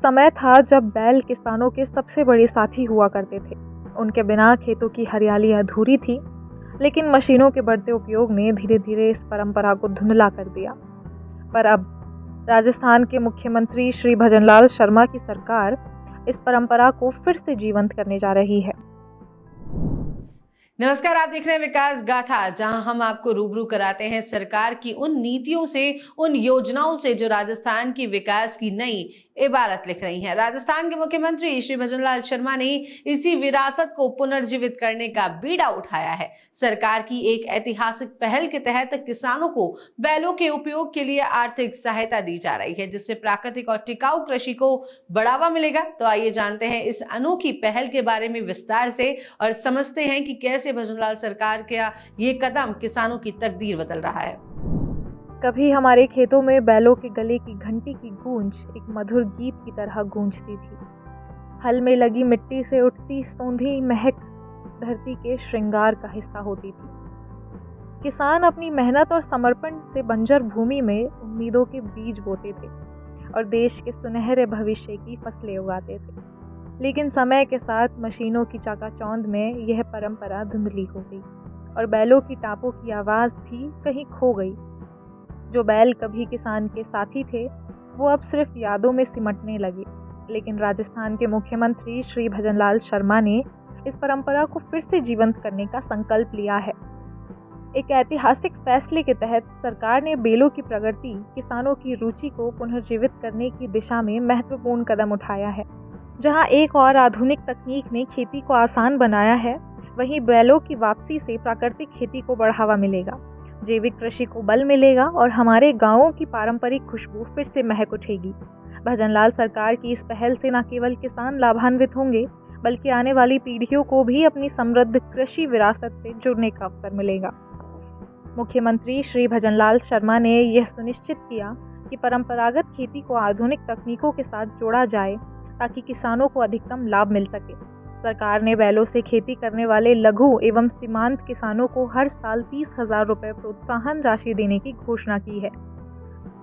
समय था जब बैल किसानों के सबसे बड़े साथी हुआ करते थे। उनके बिना खेतों की हरियाली अधूरी थी, लेकिन मशीनों के बढ़ते उपयोग ने धीरे-धीरे इस परंपरा को धुंधला कर दिया। पर अब राजस्थान के मुख्यमंत्री श्री भजनलाल शर्मा की सरकार इस परंपरा को फिर से जीवंत करने जा रही है। नमस्कार, आप देख रहे हैं विकास गाथा, जहां हम आपको रूबरू कराते हैं सरकार की उन नीतियों से, उन योजनाओं से जो राजस्थान की विकास की नई इबारत लिख रही हैं। राजस्थान के मुख्यमंत्री श्री भजनलाल शर्मा ने इसी विरासत को पुनर्जीवित करने का बीड़ा उठाया है। सरकार की एक ऐतिहासिक पहल के तहत किसानों को बैलों के उपयोग के लिए आर्थिक सहायता दी जा रही है, जिससे प्राकृतिक और टिकाऊ कृषि को बढ़ावा मिलेगा। तो आइए जानते हैं इस अनोखी पहल के बारे में विस्तार से और समझते हैं कि कैसे भजनलाल सरकार का ये कदम किसानों की तकदीर बदल रहा है। कभी हमारे खेतों में बैलों के गले की घंटी की गूंज एक मधुर गीत की तरह गूंजती थी। हल में लगी मिट्टी से उठती सौंधी महक धरती के श्रृंगार का हिस्सा होती थी। किसान अपनी मेहनत और समर्पण से बंजर भूमि में उम्मीदों के बीज बोते थे और देश के सुनहरे भविष्य की फसलें उगाते थे। लेकिन समय के साथ मशीनों की चकाचौंध में यह परंपरा धुंधली हो गई और बैलों की टापों की आवाज़ भी कहीं खो गई। जो बैल कभी किसान के साथी थे, वो अब सिर्फ यादों में सिमटने लगे। लेकिन राजस्थान के मुख्यमंत्री श्री भजनलाल शर्मा ने इस परंपरा को फिर से जीवंत करने का संकल्प लिया है। एक ऐतिहासिक फैसले के तहत सरकार ने बैलों की प्रगति, किसानों की रुचि को पुनर्जीवित करने की दिशा में महत्वपूर्ण कदम उठाया है। जहां एक और आधुनिक तकनीक ने खेती को आसान बनाया है, वहीं बैलों की वापसी से प्राकृतिक खेती को बढ़ावा मिलेगा, जैविक कृषि को बल मिलेगा और हमारे गांवों की पारंपरिक खुशबू फिर से महक उठेगी। भजनलाल सरकार की इस पहल से न केवल किसान लाभान्वित होंगे, बल्कि आने वाली पीढ़ियों को भी अपनी समृद्ध कृषि विरासत से जुड़ने का अवसर मिलेगा। मुख्यमंत्री श्री भजनलाल शर्मा ने यह सुनिश्चित किया कि परंपरागत खेती को आधुनिक तकनीकों के साथ जोड़ा जाए, ताकि किसानों को अधिकतम लाभ मिल सके। सरकार ने बैलों से खेती करने वाले लघु एवं सीमांत किसानों को हर साल 30,000 रुपये प्रोत्साहन राशि देने की घोषणा की है।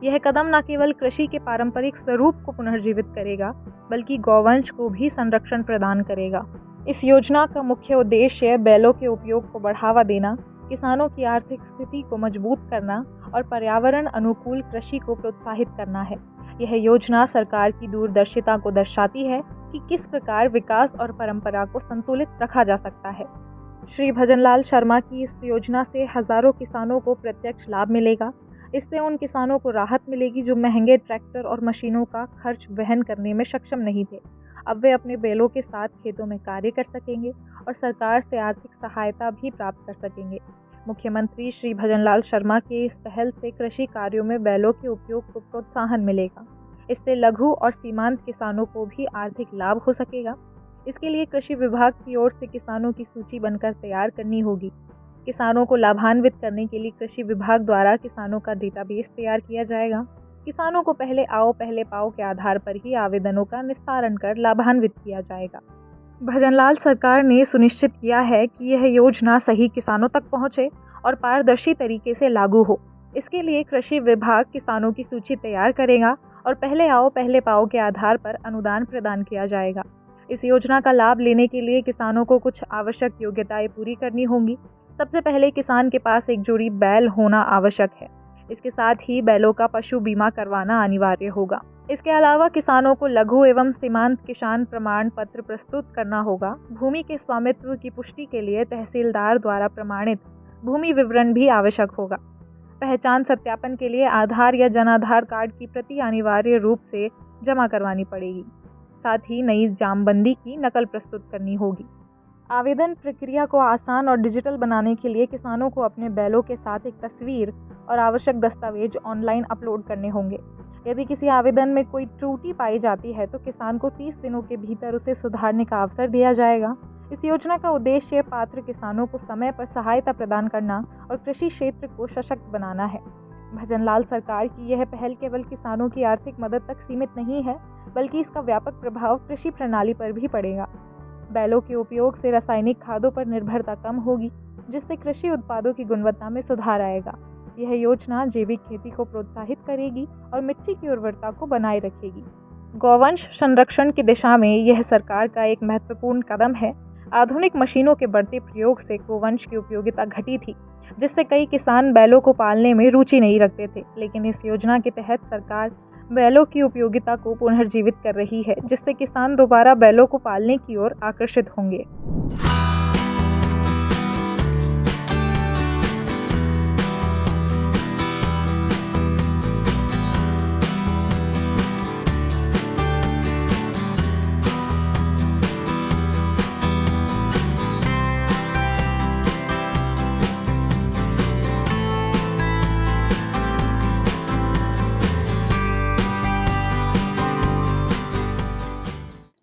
यह कदम न केवल कृषि के पारंपरिक स्वरूप को पुनर्जीवित करेगा, बल्कि गौवंश को भी संरक्षण प्रदान करेगा। इस योजना का मुख्य उद्देश्य बैलों के उपयोग को बढ़ावा देना, किसानों की आर्थिक स्थिति को मजबूत करना और पर्यावरण अनुकूल कृषि को प्रोत्साहित करना है। यह योजना सरकार की दूरदर्शिता को दर्शाती है कि किस प्रकार विकास और परंपरा को संतुलित रखा जा सकता है। श्री भजनलाल शर्मा की इस योजना से हजारों किसानों को प्रत्यक्ष लाभ मिलेगा। इससे उन किसानों को राहत मिलेगी जो महंगे ट्रैक्टर और मशीनों का खर्च वहन करने में सक्षम नहीं थे। अब वे अपने बैलों के साथ खेतों में कार्य कर सकेंगे और सरकार से आर्थिक सहायता भी प्राप्त कर सकेंगे। मुख्यमंत्री श्री भजनलाल शर्मा के इस पहल से कृषि कार्यों में बैलों के उपयोग को प्रोत्साहन मिलेगा। इससे लघु और सीमांत किसानों को भी आर्थिक लाभ हो सकेगा। इसके लिए कृषि विभाग की ओर से किसानों की सूची बनकर तैयार करनी होगी। किसानों को लाभान्वित करने के लिए कृषि विभाग द्वारा किसानों का डेटाबेस तैयार किया जाएगा। किसानों को पहले आओ पहले पाओ के आधार पर ही आवेदनों का निस्तारण कर लाभान्वित किया जाएगा। भजनलाल सरकार ने सुनिश्चित किया है कि यह योजना सही किसानों तक पहुंचे और पारदर्शी तरीके से लागू हो। इसके लिए कृषि विभाग किसानों की सूची तैयार करेगा और पहले आओ पहले पाओ के आधार पर अनुदान प्रदान किया जाएगा। इस योजना का लाभ लेने के लिए किसानों को कुछ आवश्यक योग्यताएं पूरी करनी होंगी। सबसे पहले किसान के पास एक जोड़ी बैल होना आवश्यक है। इसके साथ ही बैलों का पशु बीमा करवाना अनिवार्य होगा। इसके अलावा किसानों को लघु एवं सीमांत किसान प्रमाण पत्र प्रस्तुत करना होगा। भूमि के स्वामित्व की पुष्टि के लिए तहसीलदार द्वारा प्रमाणित भूमि विवरण भी आवश्यक होगा। पहचान सत्यापन के लिए आधार या जन आधार कार्ड की प्रति अनिवार्य रूप से जमा करवानी पड़ेगी। साथ ही नई जामबंदी की नकल प्रस्तुत करनी होगी। आवेदन प्रक्रिया को आसान और डिजिटल बनाने के लिए किसानों को अपने बैलों के साथ एक तस्वीर और आवश्यक दस्तावेज ऑनलाइन अपलोड करने होंगे। यदि किसी आवेदन में कोई त्रुटि पाई जाती है तो किसान को 30 दिनों के भीतर उसे सुधारने का अवसर दिया जाएगा। इस योजना का उद्देश्य पात्र किसानों को समय पर सहायता प्रदान करना और कृषि क्षेत्र को सशक्त बनाना है। भजनलाल सरकार की यह पहल केवल किसानों की आर्थिक मदद तक सीमित नहीं है, बल्कि इसका व्यापक प्रभाव कृषि प्रणाली पर भी पड़ेगा। बैलों के उपयोग से रासायनिक खादों पर निर्भरता कम होगी, जिससे कृषि उत्पादों की गुणवत्ता में सुधार आएगा। यह योजना जैविक खेती को प्रोत्साहित करेगी और मिट्टी की उर्वरता को बनाए रखेगी। गौवंश संरक्षण की दिशा में यह सरकार का एक महत्वपूर्ण कदम है। आधुनिक मशीनों के बढ़ते प्रयोग से गोवंश की उपयोगिता घटी थी, जिससे कई किसान बैलों को पालने में रुचि नहीं रखते थे। लेकिन इस योजना के तहत सरकार बैलों की उपयोगिता को पुनर्जीवित कर रही है, जिससे किसान दोबारा बैलों को पालने की ओर आकर्षित होंगे।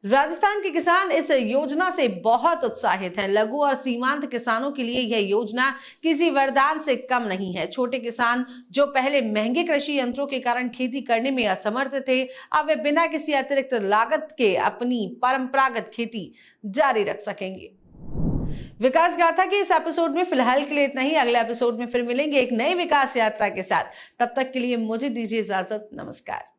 राजस्थान के किसान इस योजना से बहुत उत्साहित हैं। लघु और सीमांत किसानों के लिए यह योजना किसी वरदान से कम नहीं है। छोटे किसान जो पहले महंगे कृषि यंत्रों के कारण खेती करने में असमर्थ थे, अब वे बिना किसी अतिरिक्त लागत के अपनी परंपरागत खेती जारी रख सकेंगे। विकास गाथा के इस एपिसोड में फिलहाल के लिए इतना ही। अगले एपिसोड में फिर मिलेंगे एक नई विकास यात्रा के साथ। तब तक के लिए मुझे दीजिए इजाजत। नमस्कार।